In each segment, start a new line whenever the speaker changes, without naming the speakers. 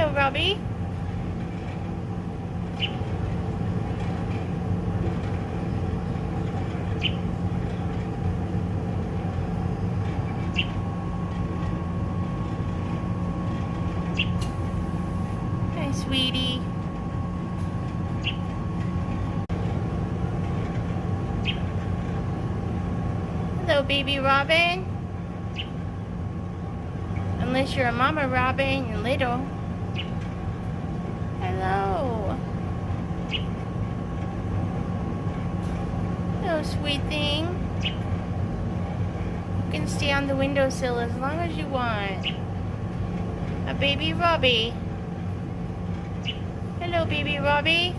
Hello, Robbie. Hi, sweetie. Hello, baby Robin. Unless you're a mama robin, you're little. Hello. Hello, sweet thing. You can stay on the windowsill as long as you want. A baby Robbie. Hello, baby Robbie.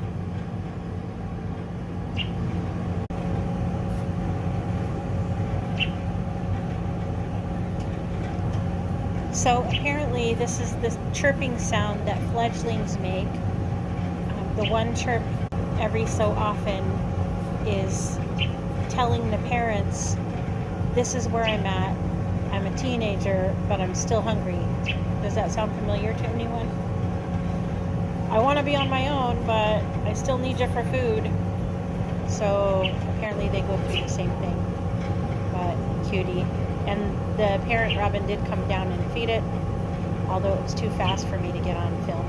So apparently this is the chirping sound that fledglings make. The one chirp every so often is telling the parents, this is where I'm at. I'm a teenager, but I'm still hungry. Does that sound familiar to anyone? I want to be on my own, but I still need you for food. So apparently they go through the same thing. But cutie. And the parent robin did come down and feed it, although it was too fast for me to get on film.